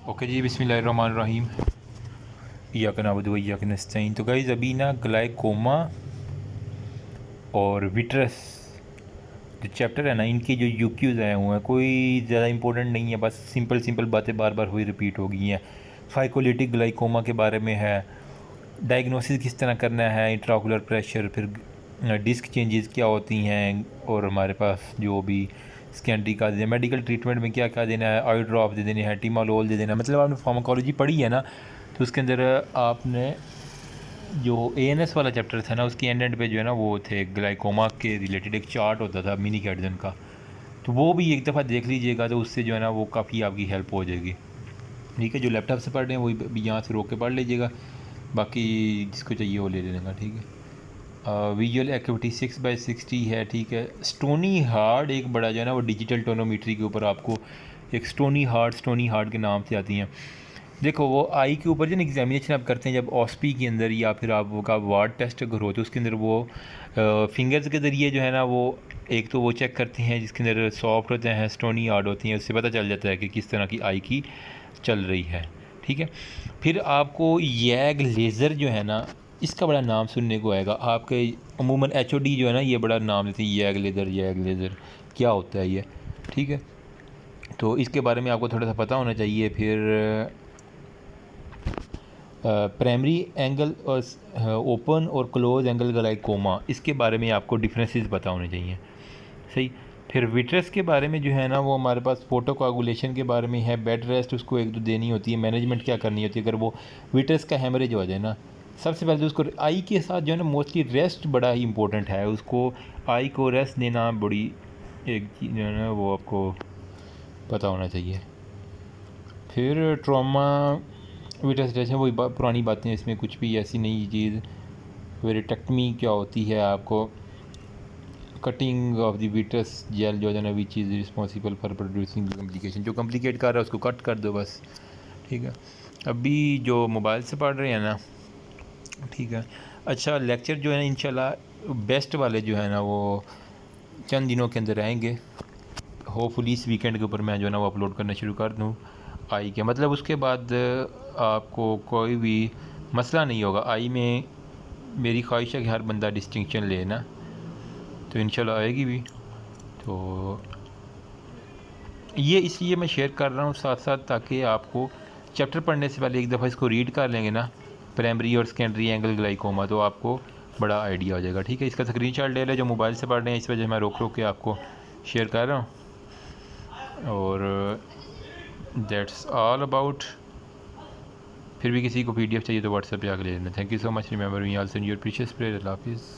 Okay जी, बिस्मिल्लाहिर्रहमानिर्रहीम। इय्याका नअबुदु व इय्याका नस्तईन। तो गाइज़ अभी ना ग्लाइकोमा और विट्रस जो चैप्टर है ना, इनके जो यूक्यूज़ आए हुए हैं कोई ज़्यादा इंपॉर्टेंट नहीं है, बस सिंपल सिंपल बातें बार बार हुई रिपीट हो गई हैं। फाइकोलिटिक ग्लाइकोमा के बारे में है, डायग्नोसिस किस तरह करना है, इंट्राओकुलर प्रेशर, फिर डिस्क चेंजेस क्या होती हैं, और हमारे पास जो भी सेकेंडरी का मेडिकल ट्रीटमेंट में क्या क्या देना है, आई ड्रॉप दे देने हैं, टिमालोल दे देना है। मतलब आपने फार्माकोलॉजी पढ़ी है ना, तो उसके अंदर आपने जो एएनएस वाला चैप्टर था ना, उसकी एंड पे जो है ना वो थे ग्लाइकोमा के रिलेटेड एक चार्ट होता था मिनी कैडजन का, तो वो भी एक दफ़ा देख लीजिएगा, तो उससे जो है ना वो काफ़ी आपकी हेल्प हो जाएगी। ठीक है, जो लैपटॉप से पढ़ रहे हैं वही भी यहाँ से रोक के पढ़ लीजिएगा, बाकी जिसको चाहिए वो ले लेगा। ठीक है, विजुअल एक्टिविटी 6/60 है। ठीक है, स्टोनी हार्ड एक बड़ा जो है ना वो डिजिटल टोनोमीट्री के ऊपर आपको एक स्टोनी हार्ड के नाम से आती हैं। देखो वो आई के ऊपर जो ना एग्जामिनेशन आप करते हैं जब ऑस्पी के अंदर, या फिर आपका वार्ड टेस्ट अगर हो तो उसके अंदर वो फिंगर्स के ज़रिए जो है ना वो एक तो वो चेक करते हैं जिसके अंदर सॉफ्ट होते हैं, स्टोनी हार्ड होती हैं, उससे पता चल जाता है कि किस तरह की आई की चल रही है। ठीक है, फिर आपको यैग लेज़र जो है ना, इसका बड़ा नाम सुनने को आएगा आपके, अमूमन एचओडी जो है ना ये बड़ा नाम लेते हैं, यैग लेज़र क्या होता है ये। ठीक है, तो इसके बारे में आपको थोड़ा सा पता होना चाहिए। फिर प्राइमरी एंगल और ओपन और क्लोज एंगल ग्लाइकोमा, इसके बारे में आपको डिफरेंसेस पता होने चाहिए। सही। फिर विट्रस के बारे में जो है ना वो हमारे पास फोटो कोआगुलेशन के बारे में है, बेड रेस्ट उसको एक दो देनी होती है, मैनेजमेंट क्या करनी होती है अगर वो विट्रस का हेमरेज हो जाए ना। सबसे पहले तो उसको आई के साथ जो है ना मोस्टली रेस्ट बड़ा ही इंपॉर्टेंट है, उसको आई को रेस्ट देना बड़ी एक चीज़ जो है ना वो आपको पता होना चाहिए। फिर ट्रॉमा विट्रस रेस्ट वही पुरानी बातें, इसमें कुछ भी ऐसी नई चीज़। वेरेटेक्टमी क्या होती है, आपको cutting of the vitreous gel जो है ना which is responsible for producing complication, जो कम्प्लिकेट कर रहा है उसको कट कर दो बस। ठीक है, अभी जो मोबाइल से पढ़ रहे हैं ना, ठीक है, अच्छा लेक्चर जो है ना इंशाल्लाह बेस्ट वाले जो है ना वो चंद दिनों के अंदर आएंगे, होपफुली इस वीकेंड के ऊपर मैं जो है ना वो अपलोड करना शुरू कर दूँ आई के। मतलब उसके बाद आपको कोई भी मसला नहीं होगा आई में। मेरी ख्वाहिश है कि हर बंदा डिस्टिंक्शन ले ना, तो इंशाल्लाह आएगी भी। तो ये इसलिए मैं शेयर कर रहा हूँ साथ साथ, ताकि आपको चैप्टर पढ़ने से पहले एक दफ़ा इसको रीड कर लेंगे ना, प्राइमरी और सेकेंडरी एंगल ग्लाइकोमा, तो आपको बड़ा आइडिया हो जाएगा। ठीक है, इसका स्क्रीनशॉट ले लें जो मोबाइल से पढ़ रहे हैं, इस वजह मैं रोक रोक के आपको शेयर कर रहा हूँ। और दैट्स ऑल अबाउट। फिर भी किसी को PDF चाहिए तो व्हाट्सएप पे आकर ले लेना। Thank you so much, remember me also in your precious prayer. अल्लाह हाफिज़।